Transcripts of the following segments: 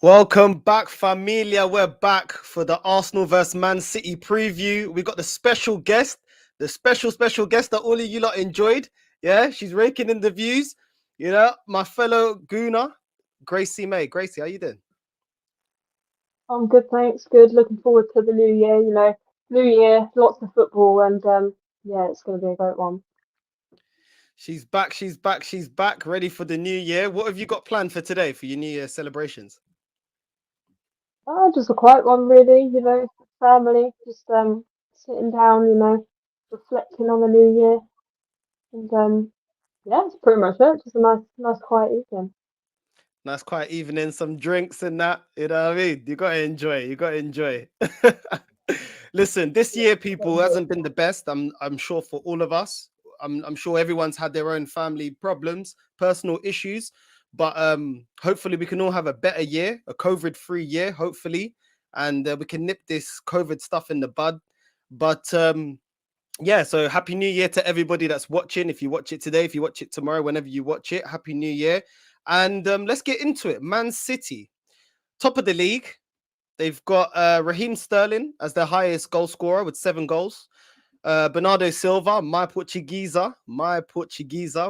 Welcome back, familia. We're back for the Arsenal versus Man City preview. We got the special guest, the special guest that all of you lot enjoyed. Yeah, she's raking in the views. My fellow Gooner, Gracie May. Gracie, how you doing? I'm good, thanks. Good. Looking forward to the new year. New year, lots of football, and yeah, it's going to be a great one. She's back, ready for the new year. What have you got planned for today for your New Year celebrations? Just a quiet one, really. Family, just sitting down. Reflecting on the new year, and yeah, it's pretty much it. Just a nice quiet evening. Nice quiet evening, some drinks and that. You know what I mean? You gotta enjoy. You gotta enjoy. Listen, this Yeah, year, people hasn't been the best. I'm sure for all of us. I'm sure everyone's had their own family problems, personal issues, but hopefully we can all have a better year, a COVID-free year, hopefully, and we can nip this COVID stuff in the bud. But yeah, so happy new year to everybody that's watching. If you watch it today, if you watch it tomorrow, whenever you watch it, happy new year. And let's get into it. Man City, top of the league. They've got Raheem Sterling as their highest goal scorer with 7 goals. Bernardo Silva, my Portuguesa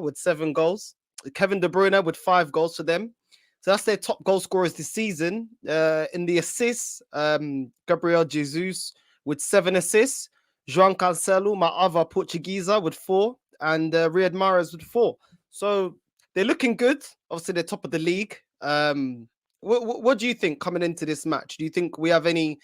with 7 goals. Kevin De Bruyne with 5 goals for them. So that's their top goal scorers this season. In the assists, Gabriel Jesus with 7 assists. João Cancelo, my other Portuguesa, with 4. And Riyad Mahrez with 4. So they're looking good. Obviously, they're top of the league. What do you think coming into this match? Do you think we have any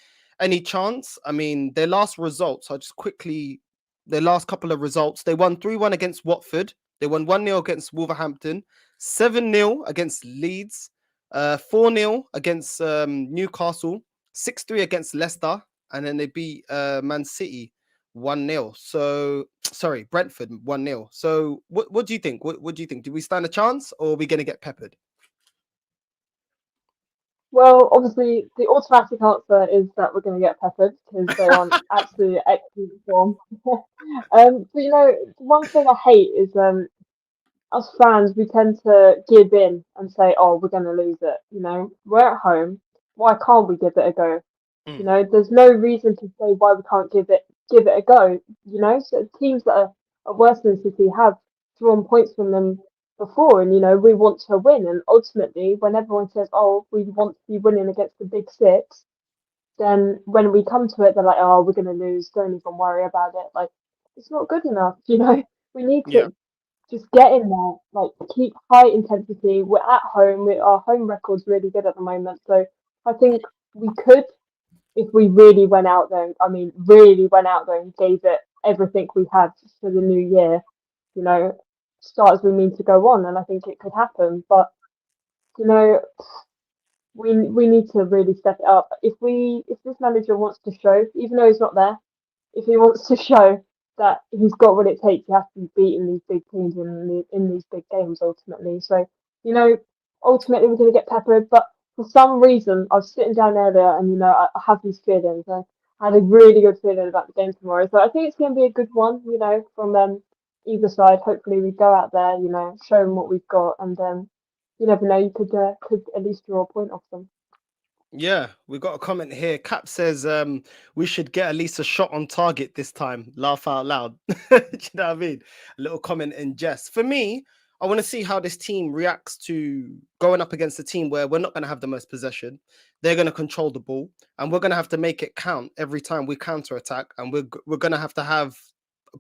chance? I mean, their last results, I just quickly, their last couple of results, they won 3-1 against Watford. They won 1-0 against Wolverhampton, 7-0 against Leeds, 4-0 against Newcastle, 6-3 against Leicester, and then they beat Man City 1-0. So, sorry, Brentford 1-0. So, what do you think? What do you think? Do we stand a chance or are we going to get peppered? Well, obviously, the automatic answer is that we're going to get peppered because they're on absolutely excellent form. But one thing I hate is us fans, we tend to give in and say, "Oh, we're going to lose it." We're at home. Why can't we give it a go? Mm, There's no reason to say why we can't give it a go. So teams that are worse than City have drawn points from them before, and we want to win. And ultimately, when everyone says, "Oh, we want to be winning against the big six," then when we come to it, they're like, "Oh, we're going to lose. Don't even worry about it." Like, it's not good enough. We need yeah. to just get in there, like keep high intensity. We're at home. Our home record's really good at the moment, so I think we could, if we really went out there. I mean, really went out there and gave it everything we had for the new year. You know, start as we mean to go on, and I think it could happen. But you know, we need to really step it up. If this manager wants to show, even though he's not there, if he wants to show that he's got what it takes, he has to be beating these big teams in these big games ultimately. So, you know, ultimately we're going to get peppered. But for some reason, I was sitting down earlier and, I have these feelings. I had a really good feeling about the game tomorrow. So I think it's going to be a good one, from either side. Hopefully we go out there, show them what we've got. And you never know, you could at least draw a point off them. Yeah, we got a comment here. Cap says we should get at least a shot on target this time. Laugh out loud. Do you know what I mean? A little comment in jest. For me, I want to see how this team reacts to going up against a team where we're not going to have the most possession. They're going to control the ball, and we're going to have to make it count every time we counter attack. And we're going to have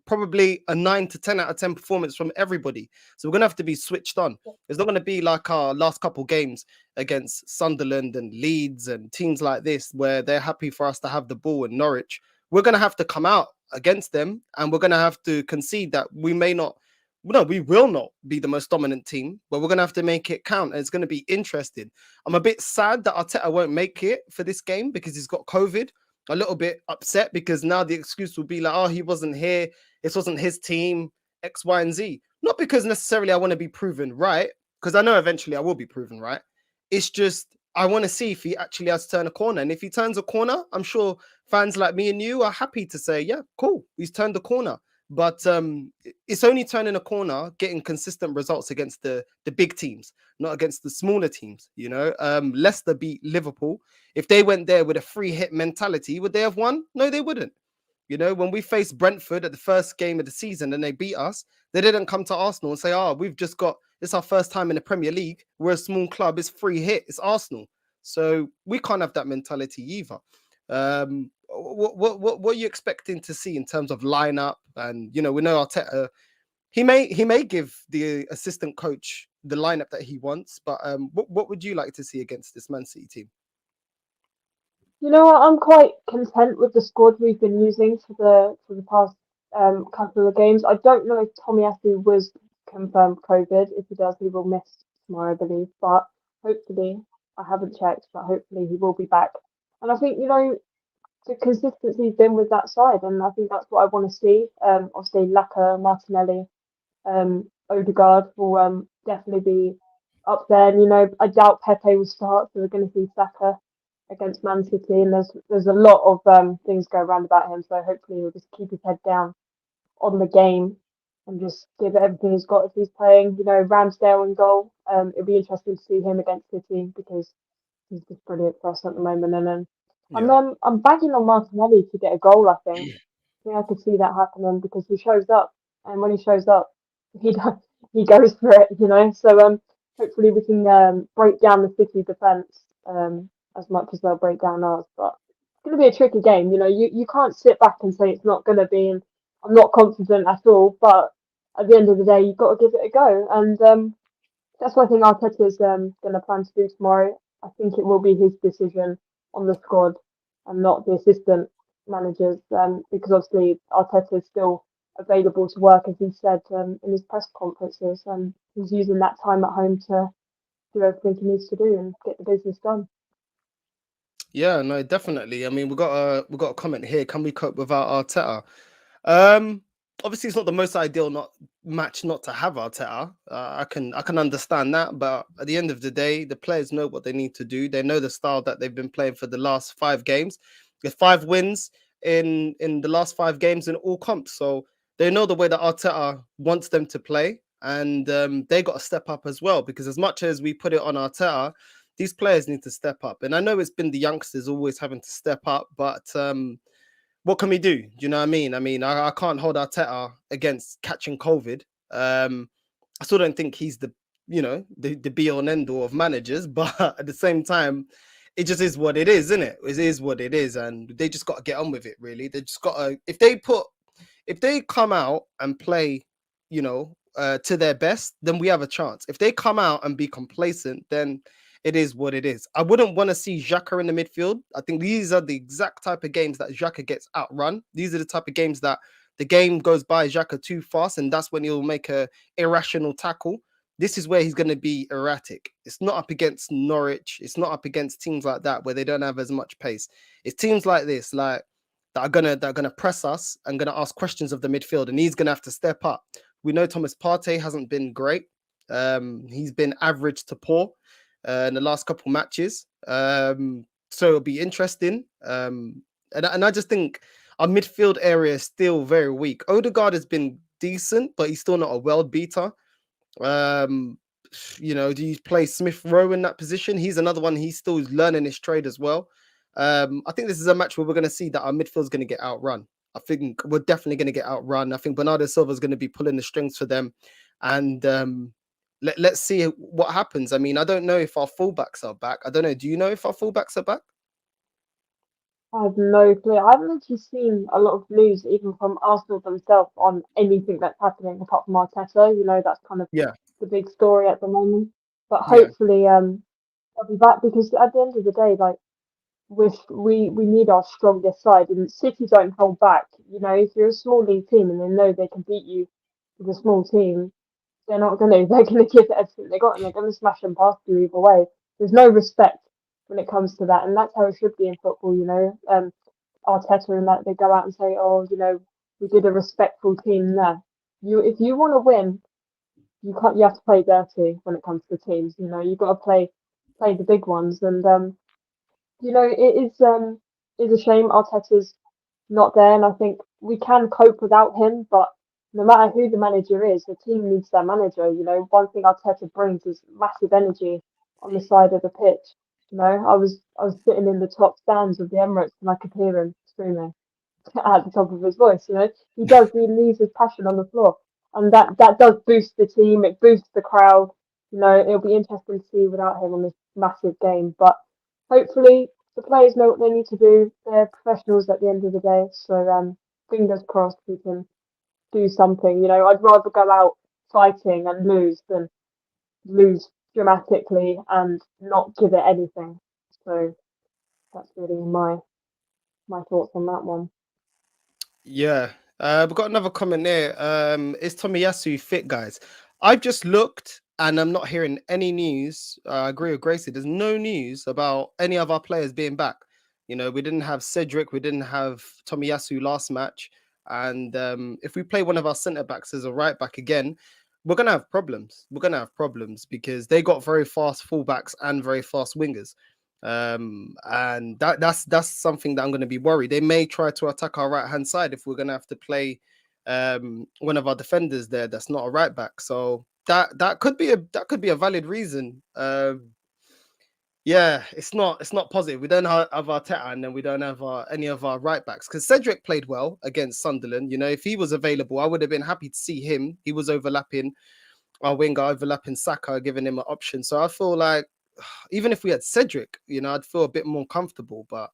probably a 9 to 10 out of 10 performance from everybody. So we're going to have to be switched on. It's not going to be like our last couple games against Sunderland and Leeds and teams like this, where they're happy for us to have the ball in Norwich. We're going to have to come out against them and we're going to have to concede that we may not, no, we will not be the most dominant team, but we're going to have to make it count. And it's going to be interesting. I'm a bit sad that Arteta won't make it for this game because he's got COVID. A little bit upset because now the excuse will be like, oh, he wasn't here. This wasn't his team, X, Y, and Z. Not because necessarily I want to be proven right, because I know eventually I will be proven right. It's just I want to see if he actually has turned a corner. And if he turns a corner, I'm sure fans like me and you are happy to say, yeah, cool, he's turned the corner. but it's only turning a corner, getting consistent results against the big teams, not against the smaller teams. You know, Leicester beat Liverpool. If they went there with a free hit mentality, would they have won? No, they wouldn't. You know, when we faced Brentford at the first game of the season and they beat us, they didn't come to Arsenal and say, "Oh, we've just got it's our first time in the Premier League. We're a small club. It's free hit. It's Arsenal." So we can't have that mentality either. What are you expecting to see in terms of lineup? And you know, we know Arteta. He may give the assistant coach the lineup that he wants, but what would you like to see against this Man City team? You know what? I'm quite content with the squad we've been using for the past couple of games. I don't know if Tomiyasu was confirmed COVID. If he does, he will miss tomorrow, I believe. But hopefully, I haven't checked, but hopefully he will be back. And I think, you know, the consistency's been with that side, and I think that's what I want to see. Obviously, Laka, Martinelli, Odegaard will definitely be up there. And you know, I doubt Pepe will start, so we're going to see Saka against Man City, and there's a lot of things go around about him. So hopefully he'll just keep his head down on the game and just give it everything he's got if he's playing. You know, Ramsdale in goal. It'll be interesting to see him against City because he's just brilliant for us at the moment. And then Yeah, I'm bagging on Martinelli to get a goal. I think I could see that happening because he shows up, and when he shows up, he does, he goes for it, you know. So hopefully we can break down the City defense as much as they'll break down ours. But it's going to be a tricky game, you know. You can't sit back and say it's not going to be. And I'm not confident at all, but at the end of the day, you've got to give it a go. And that's what I think Arteta is going to plan to do tomorrow. I think it will be his decision on the squad and not the assistant managers, because obviously Arteta is still available to work, as he said in his press conferences, and he's using that time at home to do everything he needs to do and get the business done. yeah, no, definitely. I mean, we got a comment here. Can we cope without Arteta? Um, Obviously, it's not the most ideal not match not to have Arteta. I can understand that, but at the end of the day, the players know what they need to do. They know the style that they've been playing for the last 5 games. With 5 wins in the last 5 games in all comps, so they know the way that Arteta wants them to play, and they got to step up as well. Because as much as we put it on Arteta, these players need to step up. And I know it's been the youngsters always having to step up, but what can we do? Do you know what I mean? I can't hold Arteta against catching COVID. I still don't think he's the be all and end all of managers, but at the same time, it just is what it is, isn't it? It is what it is, and they just got to get on with it. Really, they just got to. If they come out and play, to their best, then we have a chance. If they come out and be complacent, then it is what it is. I wouldn't want to see Xhaka in the midfield. I think these are the exact type of games that Xhaka gets outrun. These are the type of games that the game goes by Xhaka too fast, and that's when he'll make a irrational tackle. This is where he's going to be erratic. It's not up against Norwich. It's not up against teams like that where they don't have as much pace. It's teams like this, like that are gonna press us and gonna ask questions of the midfield, and he's gonna have to step up. We know Thomas Partey hasn't been great. He's been average to poor in the last couple matches. So it'll be interesting. And I just think our midfield area is still very weak. Odegaard has been decent, but he's still not a world beater. Um, do you play Smith Rowe in that position? He's another one. He's still learning his trade as well. I think this is a match where we're going to see that our midfield is going to get outrun. I think we're definitely going to get outrun. I think Bernardo Silva is going to be pulling the strings for them, and let's see what happens. I mean, I don't know if our fullbacks are back. I don't know. Do you know if our fullbacks are back? I have no clue. I haven't actually seen a lot of news, even from Arsenal themselves, on anything that's happening apart from Arteta. You know, that's kind of Yeah, the big story at the moment. But yeah, hopefully, I'll be back because at the end of the day, like we need our strongest side, and City don't hold back. You know, if you're a small league team and they know they can beat you with a small team, they're not going to. They're going to give it everything they got, and they're going to smash and pass you either way. There's no respect when it comes to that, and that's how it should be in football. You know, Arteta and that they go out and say, "Oh, you know, we did a respectful team there." If you want to win, you can't. You have to play dirty when it comes to teams. You know, you've got to play the big ones, and you know, it is a shame Arteta's not there, and I think we can cope without him, but no matter who the manager is, the team needs their manager. You know, one thing Arteta brings is massive energy on the side of the pitch. You know, I was sitting in the top stands of the Emirates and I could hear him screaming at the top of his voice. You know, he leaves his passion on the floor, and that does boost the team. It boosts the crowd. You know, it'll be interesting to see without him on this massive game, but hopefully the players know what they need to do. They're professionals at the end of the day, so fingers crossed we can do something. You know, I'd rather go out fighting and lose than lose dramatically and not give it anything. So that's really my thoughts on that one. Yeah. We've got another comment there. Is Tomiyasu fit, guys? I've just looked and I'm not hearing any news. I agree with Gracie. There's no news about any of our players being back. You know, we didn't have Cedric, we didn't have Tomiyasu last match. And if we play one of our centre backs as a right back again, we're gonna have problems. We're gonna have problems because they got very fast fullbacks and very fast wingers. And that's something that I'm going to be worried. They may try to attack our right hand side if we're going to have to play one of our defenders there that's not a right back. So that could be a valid reason. Yeah, it's not positive. We don't have Arteta, and then we don't have any of our right backs because Cedric played well against Sunderland. You know, if he was available, I would have been happy to see him. He was overlapping our winger, overlapping Saka, giving him an option. So I feel like even if we had Cedric, you know, I'd feel a bit more comfortable. But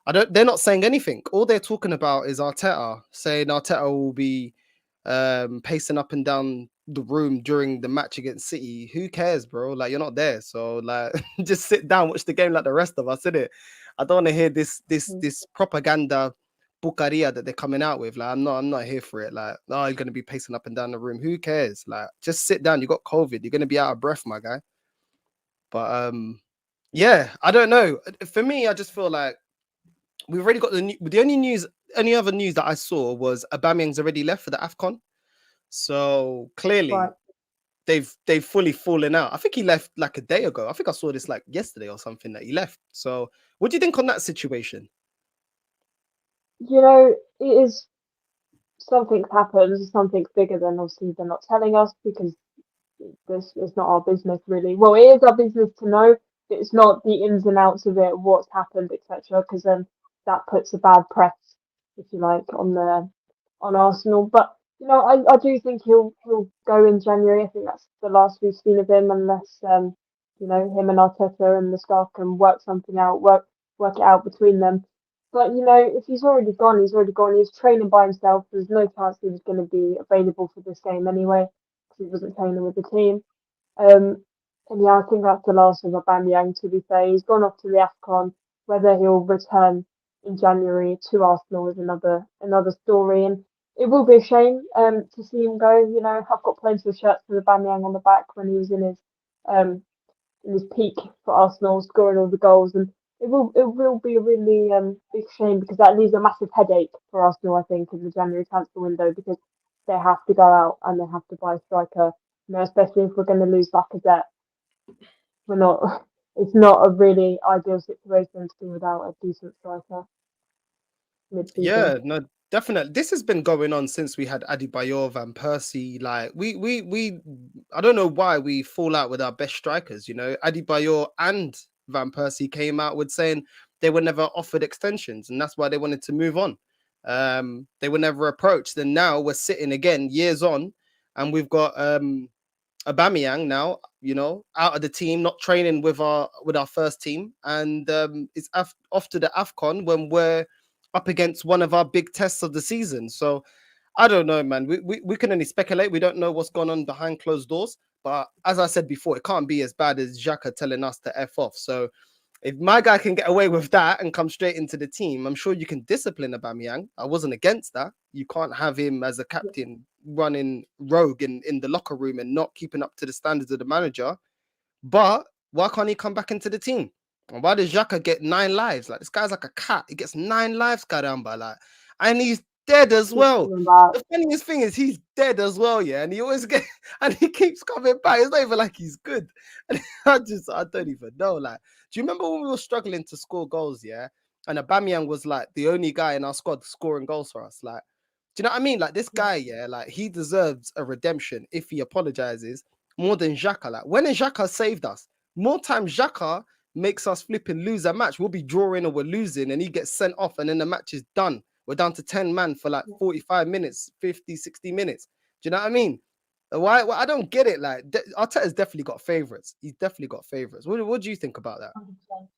I don't. They're not saying anything. All they're talking about is Arteta, saying Arteta will be pacing up and down the room during the match against City. Who cares, bro? Like you're not there, so like just sit down, watch the game like the rest of us, innit? I don't want to hear this propaganda bucaria that they're coming out with. Like I'm not here for it. Like, oh, you're gonna be pacing up and down the room. Who cares? Like, just sit down. You got COVID. You're gonna be out of breath, my guy. But yeah, I don't know. For me, I just feel like we've already got the only news, any other news that I saw was Aubameyang's already left for the AFCON. So Right. clearly they've fully fallen out. I think he left like a day ago. I think I saw this like yesterday or something that he left. So what do you think on that situation? You know, it is something's happened, something's bigger than obviously they're not telling us because this is not our business really. Well, it is our business to know, but it's not the ins and outs of it, what's happened, etc. Because then that puts a bad press, if you like, on Arsenal. But you know, I do think he'll go in January. I think that's the last we've seen of him, unless you know, him and Arteta and the staff can work something out, work it out between them. But you know, if he's already gone, he's already gone. He's training by himself. There's no chance he was going to be available for this game anyway because he wasn't training with the team. Um, and yeah, I think that's the last of Aubameyang. To be fair, he's gone off to the Afcon. Whether he'll return in January to Arsenal is another story, and it will be a shame to see him go. You know, I've got plenty of shirts with Aubameyang on the back when he was um in his peak for Arsenal, scoring all the goals, and it will be a really big shame because that leaves a massive headache for Arsenal. I think in the January transfer window because they have to go out and they have to buy a striker. You know, especially if we're going to lose Lacazette, we're not. It's not a really ideal situation to be without a decent striker mid-season. Yeah, no, definitely. This has been going on since we had Adebayor, Van Persie. Like we I don't know why we fall out with our best strikers. You know, Adebayor and Van Persie came out with saying they were never offered extensions, and that's why they wanted to move on. They were never approached, and now we're sitting again years on, and we've got Aubameyang now, you know, out of the team, not training with our first team, and it's off to the Afcon when we're up against one of our big tests of the season. So I don't know, man. We can only speculate. We don't know what's going on behind closed doors. But as I said before, it can't be as bad as Xhaka telling us to F off. So if my guy can get away with that and come straight into the team, I'm sure you can discipline Aubameyang. I wasn't against that. You can't have him as a Yeah, captain running rogue in the locker room and not keeping up to the standards of the manager. But why can't he come back into the team? And why does Xhaka get 9 lives? Like this guy's like a cat. He gets 9 lives, caramba. Like, and he's dead as keeps well. coming back. The funniest thing is he's dead as well, yeah. And he always get and he keeps coming back. It's not even like he's good. And I don't even know. Like, do you remember when we were struggling to score goals, yeah? And Aubameyang was like the only guy in our squad scoring goals for us. Like, Do you know what I mean? Like this guy, yeah, like he deserves a redemption if he apologizes more than Xhaka. Like when Xhaka saved us, more times Xhaka makes us flip and lose a match. We'll be drawing or we're losing, and he gets sent off, and then the match is done. We're down to 10 man for like 45 minutes, 50, 60 minutes. Do you know what I mean? Why? Well, I don't get it. Like Arteta's definitely got favorites. He's definitely got favorites. What do you think about that? 100%.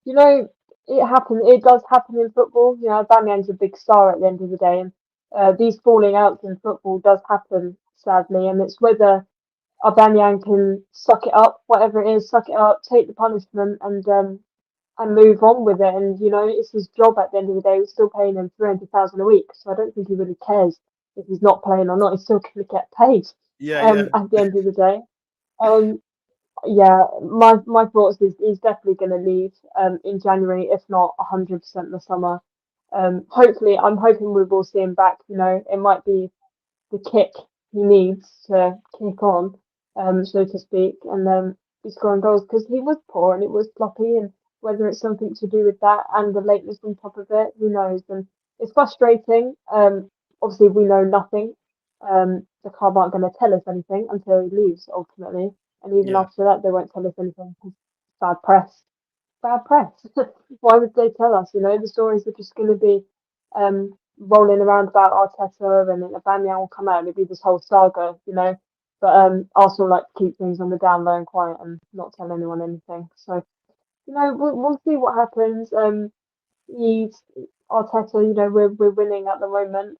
You know, it happens. It does happen in football. You know, Aubameyang's a big star at the end of the day, and these falling outs in football does happen, sadly. And it's whether Aubameyang can suck it up, whatever it is, suck it up, take the punishment, and move on with it. And you know, it's his job at the end of the day. We're still paying him 300,000 a week, so I don't think he really cares if he's not playing or not. He's still going to get paid. Yeah, yeah, At the end of the day. Um, yeah, my thoughts is he's definitely going to leave in January, if not 100% the summer. Hopefully, I'm hoping we will see him back. You know, it might be the kick he needs to kick on, so to speak, and then be scoring goals because he was poor and it was floppy, and whether it's something to do with that and the lateness on top of it, who knows? And it's frustrating. Obviously, we know nothing. The club aren't going to tell us anything until he leaves ultimately, and even yeah. after that, they won't tell us anything because bad press. Bad press. Why would they tell us? You know, the stories are just going to be rolling around about Arteta and then Aubameyang will come out and it'll be this whole saga, you know. But Arsenal like to keep things on the down low and quiet and not tell anyone anything. So you know, we'll see what happens. He's Arteta. You know, we're winning at the moment.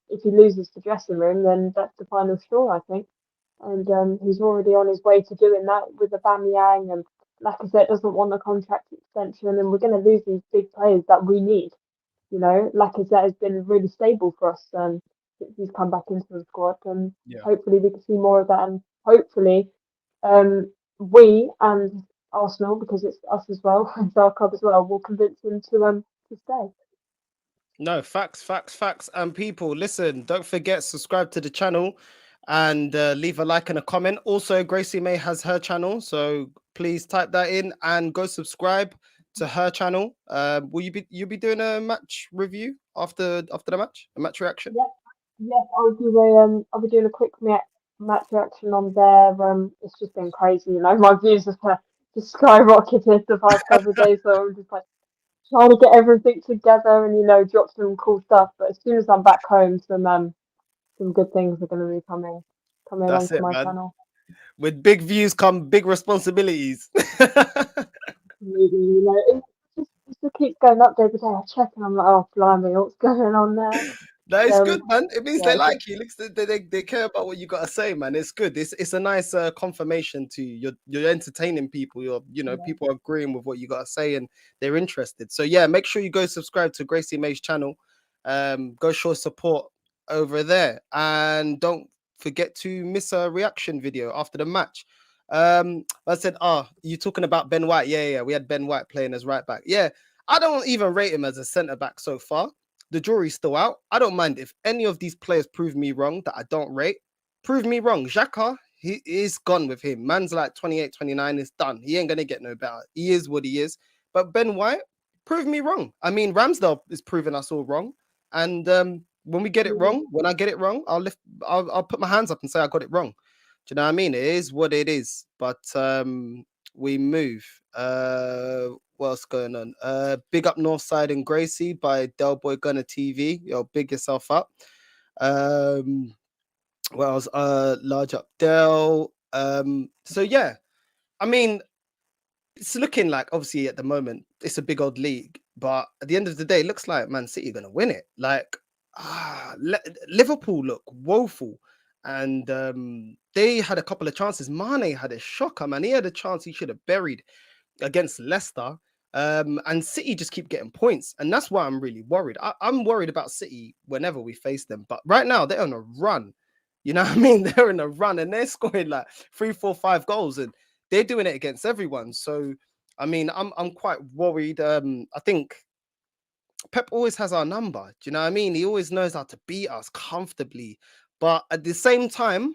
If he loses the dressing room, then that's the final straw, I think. And he's already on his way to doing that with Aubameyang, and like I said, doesn't want a contract extension, and we're going to lose these big players that we need. You know, Lacazette has been really stable for us since he's come back into the squad, and Yeah. hopefully we can see more of that. And hopefully, we and Arsenal, because it's us as well, it's our club as well, will convince him to stay. No, facts, facts, facts. And people, listen, don't forget, subscribe to the channel and leave a like and a comment. Also, Gracie May has her channel, so please type that in and go subscribe to her channel. Will you be doing a match review after the match, a match reaction? Yep, yep. I'll be doing a quick match reaction on there. It's just been crazy, you know. My views have just skyrocketed the past couple of days, so I'm just like trying to get everything together and you know drop some cool stuff. But as soon as I'm back home, some good things are going to be coming That's onto it, my man. channel. With big views come big responsibilities. Really, you know, it just keeps going up day by day. I check and I'm like, oh blimey, what's going on there? That But, is good, man. It means yeah, they it's like you. It looks they care about what you gotta say, man. It's good. It's a nice confirmation to you. You're entertaining people. yeah, People are agreeing with what you gotta say and they're interested. So yeah, make sure you go subscribe to Gracie May's channel. Go show support over there, and don't forget to miss a reaction video after the match. I said, you talking about Ben White? Yeah, yeah, we had Ben White playing as right back. Yeah, I don't even rate him as a centre back so far. The jury's still out. I don't mind if any of these players prove me wrong that I don't rate. Prove me wrong. Xhaka, he is gone with him. Man's like 28, 29, is done. He ain't going to get no better. He is what he is. But Ben White, prove me wrong. I mean, Ramsdale is proving us all wrong. And when we get it yeah. wrong, when I get it wrong, I'll put my hands up and say I got it wrong. Do you know what I mean? It is what it is. But we move. What's going on? Big up Northside and Gracie by Del Boy Gunner TV. Yo, big yourself up. Um, what else? Large up Del. So yeah, I mean, it's looking like obviously at the moment it's a big old league, but at the end of the day, it looks like Man City are gonna win it. Like Liverpool look woeful, and they had a couple of chances. Mane had a shocker, man. He had a chance he should have buried against Leicester. And City just keep getting points, and that's why I'm really worried. I'm worried about City whenever we face them, but right now they're on a run. You know what I mean? They're in a run and they're scoring like 3, 4, 5 goals, and they're doing it against everyone. So, I mean, I'm quite worried. I think Pep always has our number. Do you know what I mean? He always knows how to beat us comfortably, but at the same time,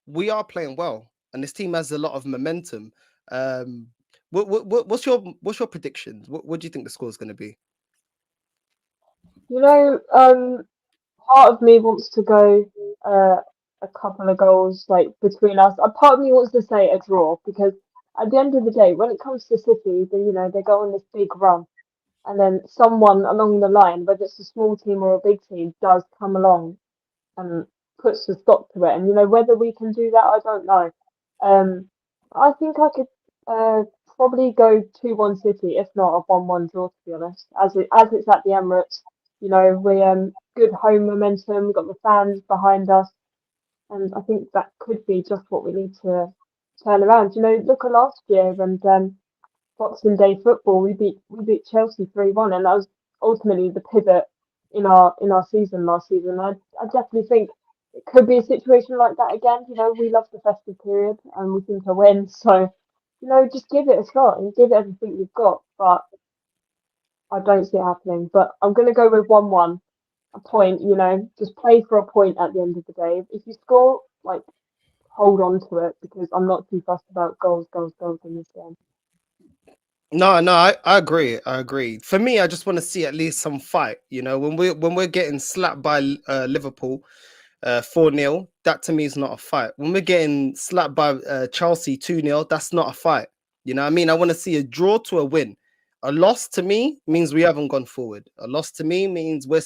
we are playing well, and this team has a lot of momentum. Um, what's your predictions? What do you think the score is going to be? You know, part of me wants to go uh, a couple of goals like between us. A part of me wants to say a draw because at the end of the day, when it comes to City, they go on this big run, and then someone along the line, whether it's a small team or a big team, does come along and puts a stop to it. And whether we can do that, I don't know. Um, I think I could probably go 2-1 City, if not a 1-1 draw, to be honest. As it's at the Emirates, we good home momentum. We've got the fans behind us, and I think that could be just what we need to turn around. Look at last year and Boxing Day football, we beat Chelsea 3-1, and that was ultimately the pivot in our season last season. I definitely think it could be a situation like that again. We love the festive period and we seem to win, so just give it a shot and give it everything you've got. But I don't see it happening. But I'm gonna go with 1-1, a point. Just play for a point at the end of the day. If you score, like hold on to it because I'm not too fussed about goals, goals, goals in this game. No, no, I agree. I agree. For me, I just want to see at least some fight. When we're getting slapped by Liverpool 4-0, that to me is not a fight. When we're getting slapped by Chelsea 2-0, that's not a fight. You know what I mean? I want to see a draw to a win. A loss to me means we haven't gone forward. A loss to me means we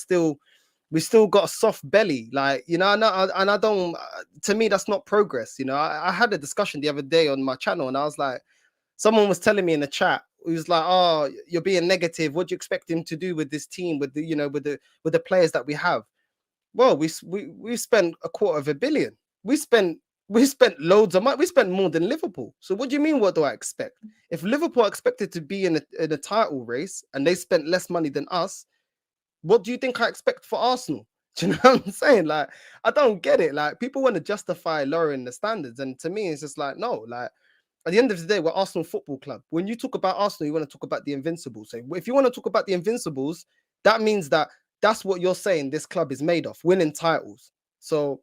still got a soft belly. Like, and I don't, to me, that's not progress. I had a discussion the other day on my channel and I was like, someone was telling me in the chat, he was like, "Oh, you're being negative. What do you expect him to do with this team, with the players that we have?" Well, we spent a quarter of a billion. We spent we spent loads of money. We spent more than Liverpool. So what do you mean? What do I expect? If Liverpool are expected to be in a title race and they spent less money than us, what do you think I expect for Arsenal? Do you know what I'm saying? Like, I don't get it. Like, people want to justify lowering the standards, and to me, it's just like, no. Like, at the end of the day, we're Arsenal Football Club. When you talk about Arsenal, you want to talk about the Invincibles. So if you want to talk about the Invincibles, that means that's what you're saying this club is made of, winning titles. So,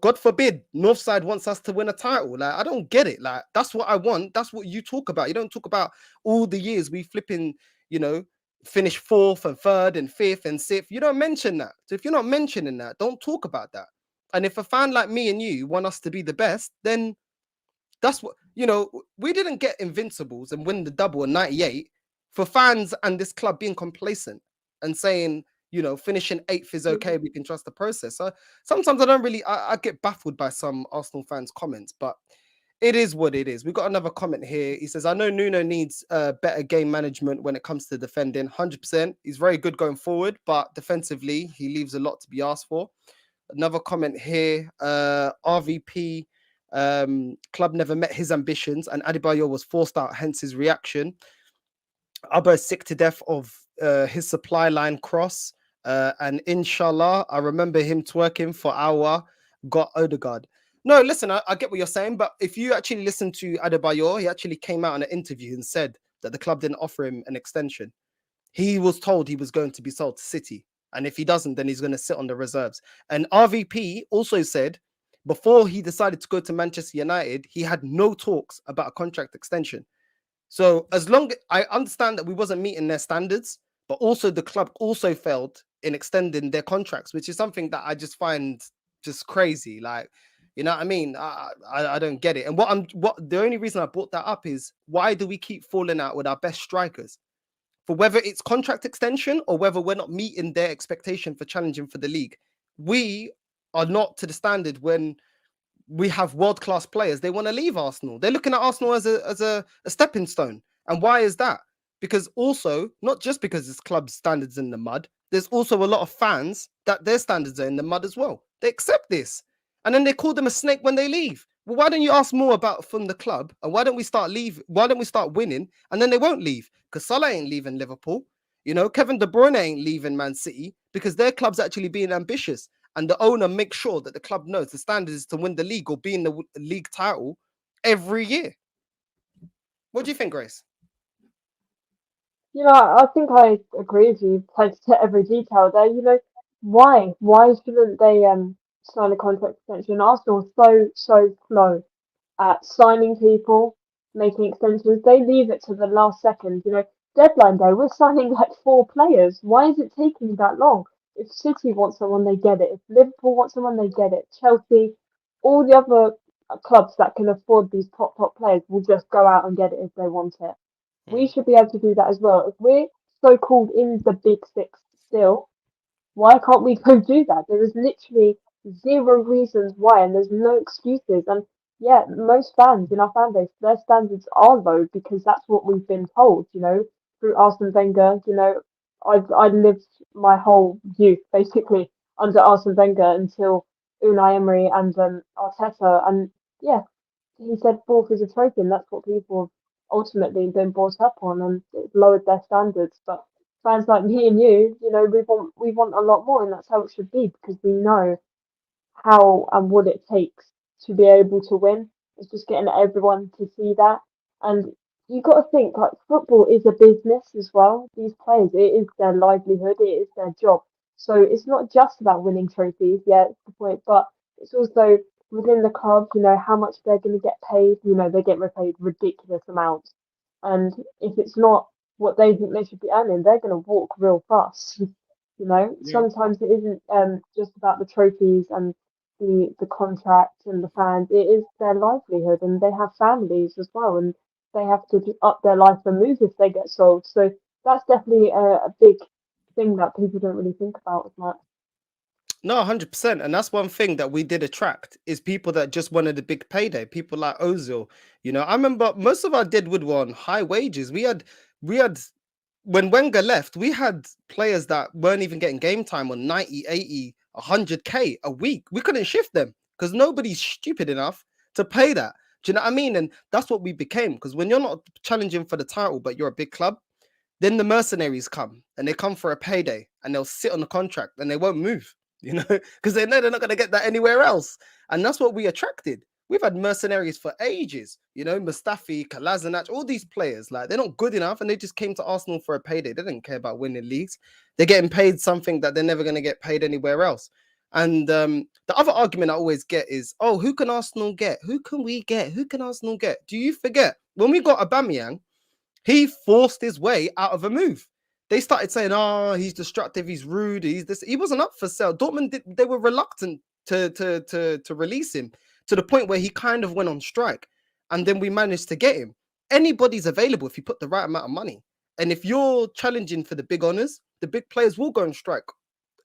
God forbid, Northside wants us to win a title. Like, I don't get it. Like, that's what I want. That's what you talk about. You don't talk about all the years we flipping, you know, finish fourth and third and fifth and sixth. You don't mention that. So if you're not mentioning that, don't talk about that. And if a fan like me and you want us to be the best, then that's what we didn't get Invincibles and win the double in 98 for fans and this club being complacent and saying, finishing eighth is okay, we can trust the process. So sometimes I don't really I get baffled by some Arsenal fans' comments, but it is what it is. We got another comment here. He says, I know Nuno needs better game management when it comes to defending. 100%. He's very good going forward, but defensively, he leaves a lot to be asked for. Another comment here. RVP club never met his ambitions, and Adebayor was forced out, hence his reaction. Abba is sick to death of his supply line cross. And inshallah, I remember him twerking for our got Odegaard. No, listen, I get what you're saying, but if you actually listen to Adebayor, he actually came out in an interview and said that the club didn't offer him an extension. He was told he was going to be sold to City. And if he doesn't, then he's going to sit on the reserves. And RVP also said before he decided to go to Manchester United, he had no talks about a contract extension. So as long I understand that we wasn't meeting their standards, but also the club also failed in extending their contracts, which is something that I just find just crazy. Like, you know what I mean? I don't get it. And what the only reason I brought that up is why do we keep falling out with our best strikers? For whether it's contract extension or whether we're not meeting their expectation for challenging for the league, we are not to the standard when we have world-class players. They want to leave Arsenal. They're looking at Arsenal as a stepping stone. And why is that? Because also, not just because this club's standards in the mud, there's also a lot of fans that their standards are in the mud as well. They accept this. And then they call them a snake when they leave. Well, why don't you ask more about from the club? And why don't we start leave? Why don't we start winning? And then they won't leave. Because Salah ain't leaving Liverpool. Kevin De Bruyne ain't leaving Man City because their club's actually being ambitious, and the owner makes sure that the club knows the standard is to win the league or be in the league title every year. What do you think, Grace? I think I agree with you close to every detail there. Why? Why shouldn't they sign a contract extension? Arsenal are so slow at signing people, making extensions. They leave it to the last second. deadline day, we're signing like 4 players. Why is it taking that long? If City want someone, they get it. If Liverpool want someone, they get it. Chelsea, all the other clubs that can afford these top players will just go out and get it if they want it. We Mm. should be able to do that as well. If we're so called in the big six still, why can't we go do that? There is literally zero reasons why, and there's no excuses. And yeah, most fans in our fan base, their standards are low because that's what we've been told, through Arsene Wenger. I lived my whole youth basically under Arsene Wenger until Unai Emery and Arteta, and yeah, he said fourth is a trophy, and that's what people have ultimately been brought up on, and it's lowered their standards. But fans like me and you, we want a lot more, and that's how it should be because we know how and what it takes to be able to win. It's just getting everyone to see that. And you got to think like football is a business as well. These players, it is their livelihood, it is their job. So it's not just about winning trophies, yeah, it's the point, but it's also within the club, how much they're going to get paid. They get repaid ridiculous amounts. And if it's not what they think they should be earning, they're going to walk real fast. Yeah. Sometimes it isn't just about the trophies and the contract and the fans. It is their livelihood, and they have families as well, and they have to up their life and move if they get sold. So that's definitely a big thing that people don't really think about as much. No, 100%. And that's one thing that we did attract is people that just wanted a big payday. People like Ozil. I remember most of our Deadwood were on high wages. We had when Wenger left, we had players that weren't even getting game time on 90, 80, 100K a week. We couldn't shift them because nobody's stupid enough to pay that. Do you know what I mean? And that's what we became. Because when you're not challenging for the title, but you're a big club, then the mercenaries come and they come for a payday and they'll sit on the contract and they won't move, because they know they're not going to get that anywhere else. And that's what we attracted. We've had mercenaries for ages, Mustafi, Kolasinac, all these players, like they're not good enough and they just came to Arsenal for a payday. They didn't care about winning leagues. They're getting paid something that they're never going to get paid anywhere else. And the other argument I always get is, oh, who can Arsenal get? Who can we get? Who can Arsenal get? Do you forget when we got Aubameyang? He forced his way out of a move. They started saying, "Oh, he's destructive, he's rude, he's this." He wasn't up for sale. They were reluctant to release him to the point where he kind of went on strike, and then we managed to get him. Anybody's available if you put the right amount of money, and if you're challenging for the big honors, the big players will go on strike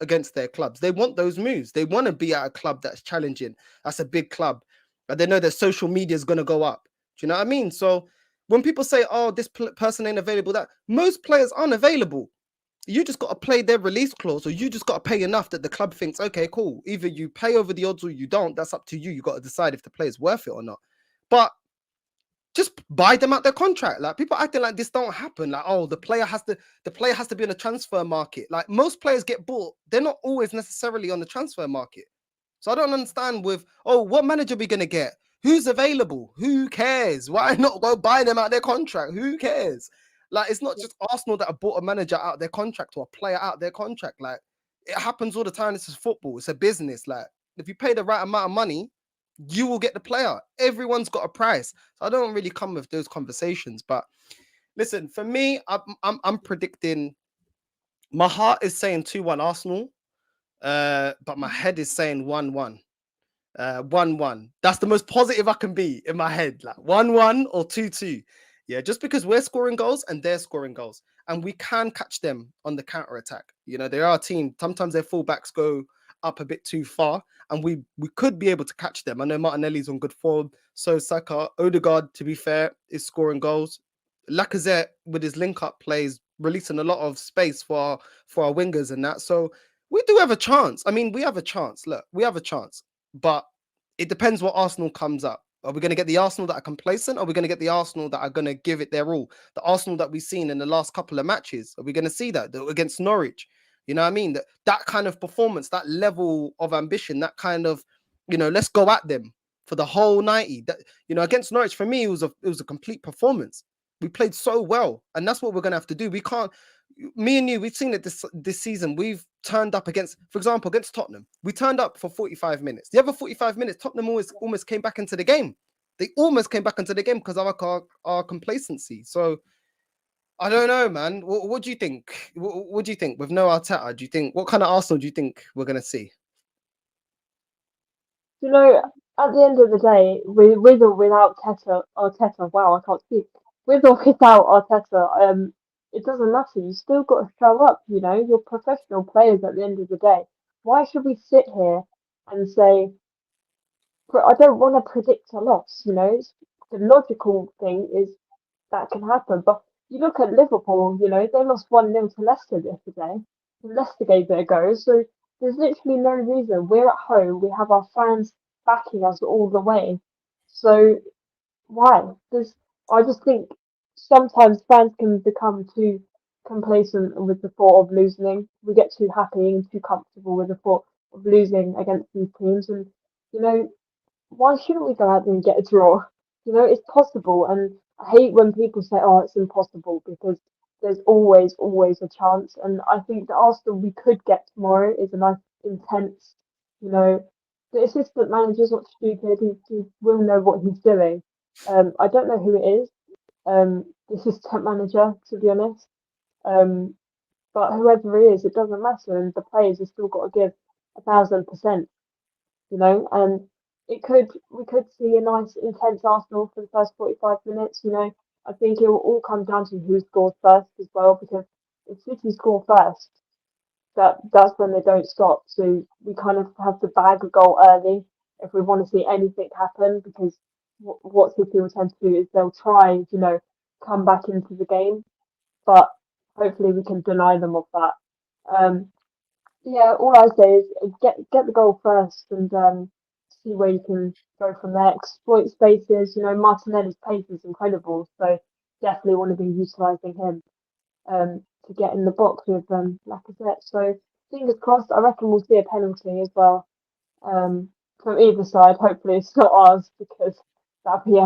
against their clubs. They want those moves. They want to be at a club that's challenging. That's a big club, but they know that social media is going to go up. Do you know what I mean? So when people say, "Oh, this person ain't available," that most players aren't available. You just got to play their release clause, or you just got to pay enough that the club thinks, okay, cool. Either you pay over the odds or you don't. That's up to you. You got to decide if the player's worth it or not. But just buy them out their contract. Like people acting like this don't happen. Like, oh, the player has to be on the transfer market. Like most players get bought, they're not always necessarily on the transfer market. So I don't understand with, oh, what manager are we gonna get? Who's available? Who cares? Why not go buy them out their contract? Who cares? Like it's not just Arsenal that have bought a manager out their contract or a player out their contract. Like it happens all the time. This is football. It's a business. Like if you pay the right amount of money, you will get the player. Everyone's got a price. So I don't really come with those conversations. But listen, for me, I'm predicting. My heart is saying 2-1 Arsenal, but my head is saying 1-1. 1-1. That's the most positive I can be in my head. Like 1-1 or 2-2. Yeah, just because we're scoring goals and they're scoring goals. And we can catch them on the counter attack. They are a team. Sometimes their fullbacks go up a bit too far, and we could be able to catch them. I know Martinelli's on good form. So Saka, Odegaard, to be fair, is scoring goals. Lacazette with his link-up plays, releasing a lot of space for our wingers and that. So we do have a chance. I mean, we have a chance. Look, we have a chance. But it depends what Arsenal comes up. Are we going to get the Arsenal that are complacent? Or are we going to get the Arsenal that are going to give it their all? The Arsenal that we've seen in the last couple of matches. Are we going to see that against Norwich? You know what I mean? That kind of performance, that level of ambition, that kind of, let's go at them for the whole 90. That, against Norwich, for me, it was a complete performance. We played so well, and that's what we're going to have to do. We can't. Me and you, we've seen it this season. We've turned up against, for example, against Tottenham. We turned up for 45 minutes. The other 45 minutes, Tottenham almost came back into the game. They almost came back into the game because of our complacency. So I don't know, man. What do you think? What do you think with no Arteta? Do you think what kind of Arsenal do you think we're gonna see? You know, at the end of the day, with or without Arteta, wow, I can't speak. With or without Arteta, it doesn't matter. You still got to show up. You know, you're professional players at the end of the day. Why should we sit here and say, I don't want to predict a loss? You know, the logical thing is that can happen. But you look at Liverpool, you know, they lost 1-0 to Leicester yesterday. Leicester gave it a go. So there's literally no reason. We're at home, we have our fans backing us all the way. So why? I just think sometimes fans can become too complacent with the thought of losing. We get too happy and too comfortable with the thought of losing against these teams. And, you know, why shouldn't we go out there and get a draw? You know, it's possible. And I hate when people say, oh, it's impossible because there's always a chance. And I think the Arsenal we could get tomorrow is a nice, intense, you know, the assistant manager's not stupid. He will know what he's doing. I don't know who it is, the assistant manager, to be honest. Um, but whoever it is, it doesn't matter. And the players have still got to give 1,000%, you know, and we could see a nice intense Arsenal for the first 45 minutes, you know. I think it will all come down to who scores first as well, because if City score first, that's when they don't stop. So we kind of have to bag a goal early if we want to see anything happen, because what City will tend to do is they'll try, you know, come back into the game, but hopefully we can deny them of that. Um, yeah, all I say is get the goal first and see where you can go from there. Exploit spaces. You know, Martinelli's pace is incredible, so definitely want to be utilising him to get in the box with Lacazette. So fingers crossed. I reckon we'll see a penalty as well from either side. Hopefully it's not ours because that'd be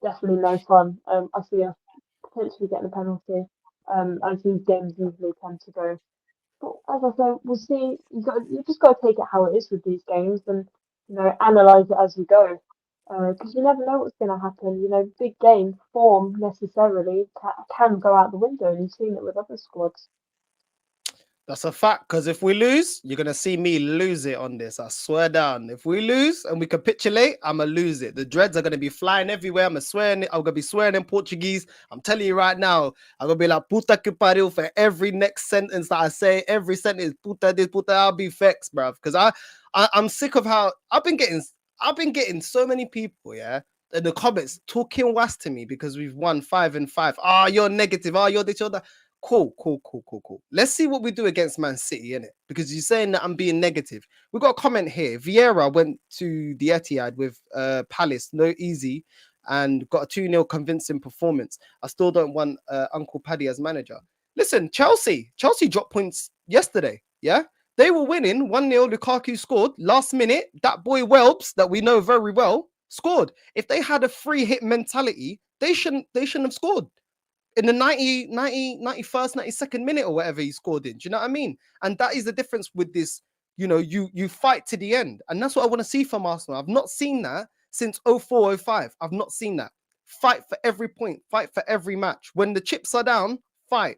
definitely no fun. I see us potentially getting a penalty as these games usually tend to go. But as I said, we'll see. You just got to take it how it is with these games, and you know, analyze it as you go, because you never know what's going to happen. You know, big game form necessarily can go out the window, and you've seen it with other squads. That's a fact. Because if we lose, you're gonna see me lose it on this. I swear down. If we lose and we capitulate, I'ma lose it. The dreads are gonna be flying everywhere. I'm gonna be swearing in Portuguese. I'm telling you right now. I'm gonna be like puta que pariu for every next sentence that I say. Every sentence, puta this, puta. I'll be vexed, bruv. Because I'm sick of how I've been getting. I've been getting so many people, yeah, in the comments talking was to me because we've won 5-5. Ah, you're negative. Ah, you're this, you're that. Cool. Let's see what we do against Man City, innit? Because you're saying that I'm being negative. We got a comment here. Vieira went to the Etihad with Palace, no easy, and got a 2-0 convincing performance. I still don't want Uncle Paddy as manager. Listen, Chelsea dropped points yesterday. Yeah, they were winning 1-0. Lukaku scored last minute. That boy Welbs, that we know very well, scored. If they had a free hit mentality, they shouldn't have scored in the 91st, 92nd minute or whatever he scored in. Do you know what I mean? And that is the difference with this. You know, you fight to the end. And that's what I want to see from Arsenal. I've not seen that since 04, 05. I've not seen that. Fight for every point, fight for every match. When the chips are down, fight.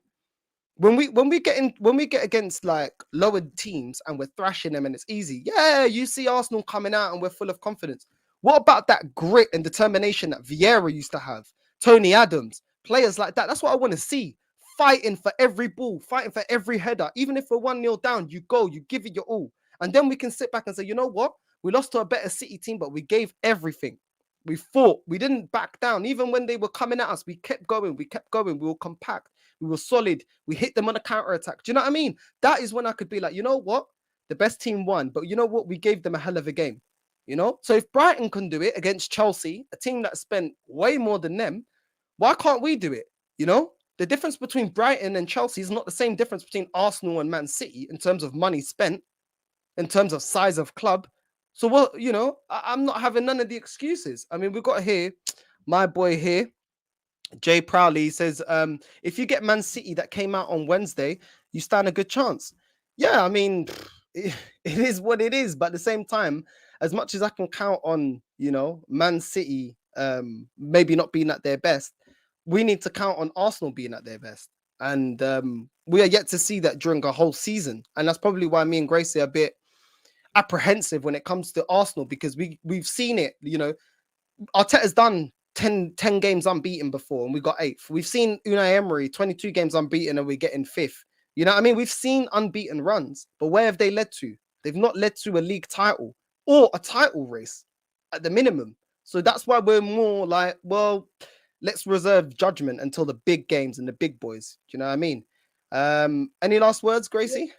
When we get against like lower teams and we're thrashing them and it's easy, yeah, you see Arsenal coming out and we're full of confidence. What about that grit and determination that Vieira used to have? Tony Adams, players like that. That's what I want to see. Fighting for every ball, fighting for every header. Even if we're 1-0 down, you go, you give it your all. And then we can sit back and say, you know what? We lost to a better City team, but we gave everything. We fought. We didn't back down. Even when they were coming at us, we kept going. We kept going. We were compact. We were solid. We hit them on a counter attack. Do you know what I mean? That is when I could be like, you know what? The best team won, but you know what? We gave them a hell of a game. You know? So if Brighton can do it against Chelsea, a team that spent way more than them, why can't we do it? You know? The difference between Brighton and Chelsea is not the same difference between Arsenal and Man City in terms of money spent, in terms of size of club. So what, you know, I'm not having none of the excuses. I mean, we've got here my boy here, Jay Prowley says, if you get Man City that came out on Wednesday, you stand a good chance. Yeah, I mean, it is what it is. But at the same time, as much as I can count on, you know, Man City maybe not being at their best, we need to count on Arsenal being at their best. And we are yet to see that during a whole season. And that's probably why me and Gracie are a bit apprehensive when it comes to Arsenal, because we've seen it, you know. Arteta's done 10 games unbeaten before and we got eighth. We've seen Unai Emery 22 games unbeaten and we're getting fifth. You know what I mean? We've seen unbeaten runs, but where have they led to? They've not led to a league title or a title race at the minimum. So that's why we're more like, well, let's reserve judgment until the big games and the big boys. Do you know what I mean? Any last words, Gracie?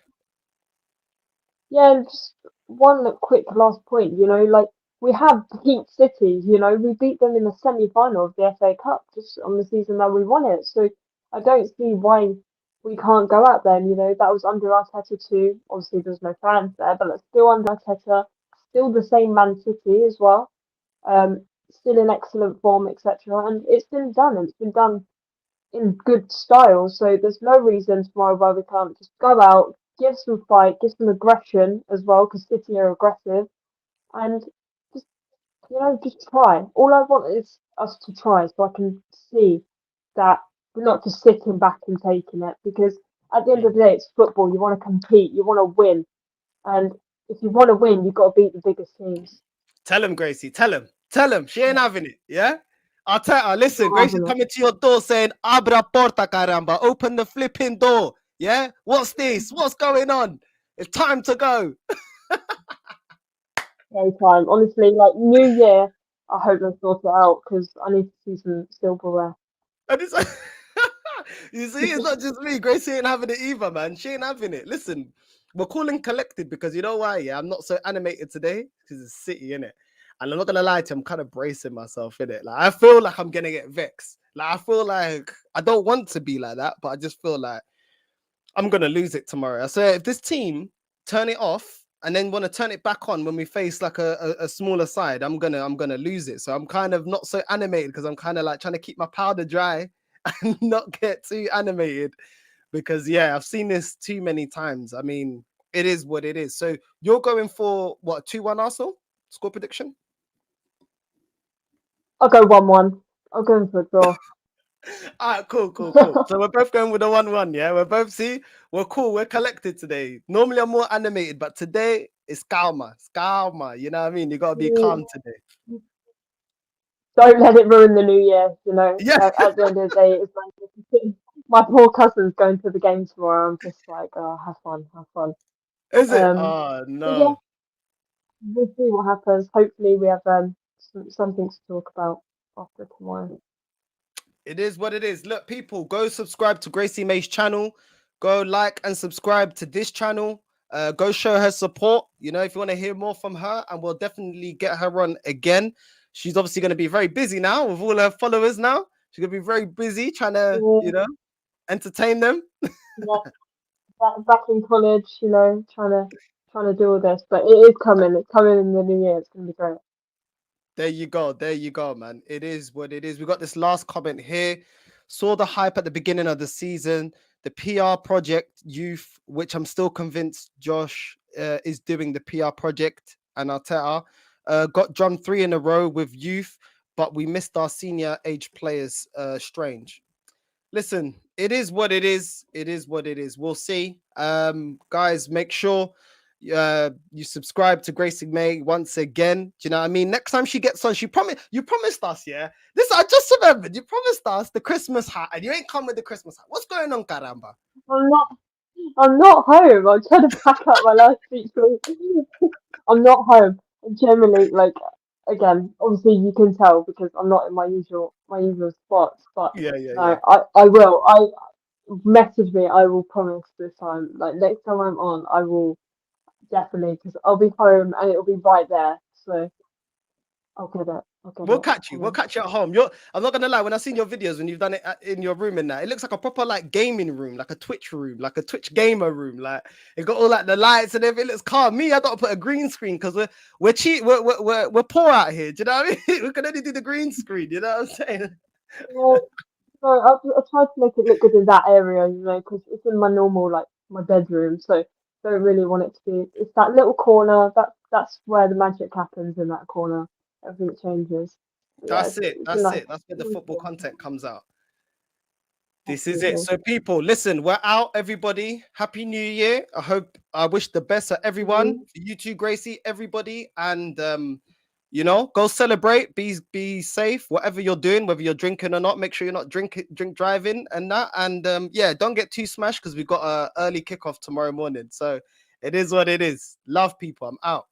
Yeah, and just one quick last point, like we have beat City, we beat them in the semi-final of the FA Cup just on the season that we won it. So I don't see why we can't go out there. That was under Arteta too. Obviously, there's no fans there, but it's still under Arteta, still the same Man City as well. Still in excellent form, etc. And it's been done, and it's been done in good style. So there's no reason tomorrow why we can't just go out, give some fight, give some aggression as well, because City are aggressive, and just just try. All I want is us to try, so I can see that we're not just sitting back and taking it. Because at the end of the day, it's football. You want to compete, you want to win, and if you want to win, you've got to beat the biggest teams. Tell him, Gracie. Tell him. Tell him. She ain't Yeah, having it. Yeah. I'll tell her. Listen, not Gracie's having it. coming to your door saying, "Abra porta, caramba. Open the flipping door." Yeah. What's this? What's going on? It's time to go. Anytime. Honestly, like New Year, I hope they sort it out because I need to see some silverware. And it's you see, it's not just me. Gracie ain't having it either, man. She ain't having it. Listen, we're calling collected because you know why? Yeah, I'm not so animated today because it's City, in it. And I'm not gonna lie to you, I'm kind of bracing myself in it. Like I feel like I'm gonna get vexed. Like I feel like I don't want to be like that, but I just feel like I'm gonna lose it tomorrow. So if this team turn it off and then want to turn it back on when we face like a smaller side, I'm gonna lose it. So I'm kind of not so animated because I'm kind of like trying to keep my powder dry and not get too animated because yeah, I've seen this too many times. I mean, it is what it is. So you're going for what, 2-1 Arsenal score prediction? I'll go 1-1. I'll go in for a draw. All right, cool, cool, cool. So we're both going with a 1-1, yeah? We're both, see, we're cool, we're collected today. Normally I'm more animated, but today it's calma. It's calma. You know what I mean? You gotta be calm today. Don't let it ruin the New Year. Yeah, At the end of the day, it's like my poor cousin's going to the game tomorrow. I'm just like, oh, have fun, have fun. is it? Um, Oh but yeah, no. we'll see what happens. Hopefully, we have something to talk about after tomorrow. It is what it is. Look, people, go subscribe to Gracie May's channel. Go like and subscribe to this channel. Go show her support. You know, if you want to hear more from her, and we'll definitely get her on again. She's obviously going to be very busy now with all her followers now. She's going to be very busy trying to, Yeah, entertain them. yeah, back in college, trying to do all this, but it is coming. It's coming in the New Year. It's gonna be great. There you go. There you go, man. It is what it is. We got this last comment here. Saw the hype at the beginning of the season. The PR project youth, which I'm still convinced Josh is doing the PR project, and Arteta got done 3 in a row with youth, but we missed our senior age players. Strange. Listen, it is what it is. It is what it is. We'll see. Guys, make sure you subscribe to Gracie May once again. Do you know what I mean? Next time she gets on, you promised us, yeah. This I just remembered. You promised us the Christmas hat, and you ain't come with the Christmas hat. What's going on, caramba? I'm not. I'm not home. I'm trying to pack up my last speech. I'm not home. Generally, like again, obviously you can tell because I'm not in my usual spots. But Yeah, yeah, yeah. no, I will. I message me. I will promise this time. Like next time I'm on, I will definitely because I'll be home and it'll be right there. So I'll get it. I'll get We'll it. I catch you. We'll promise. catch you at home. I'm not gonna lie. When I've seen your videos, when you've done it in your room and that, it looks like a proper like gaming room, like a Twitch room, like a Twitch gamer room. Like it got all like the lights and everything. It looks calm. Me, I got to put a green screen because we're cheap. We're poor out here. Do you know what I mean? We can only do the green screen. You know what I'm saying? Well, so I tried to make it look good in that area, because it's in my normal like my bedroom. So don't really want it to be. It's that little corner. That's where the magic happens in that corner. Everything changes. But yeah, That's it's, it. it's a That's nice. it. That's where the football content comes out. This is it. So, people, listen, we're out, everybody. Happy New Year. I wish the best for everyone, for you too, Gracie, everybody. And go celebrate, be safe, whatever you're doing, whether you're drinking or not, make sure you're not drink driving and that. And don't get too smashed because we've got an early kickoff tomorrow morning. So it is what it is. Love, people. I'm out.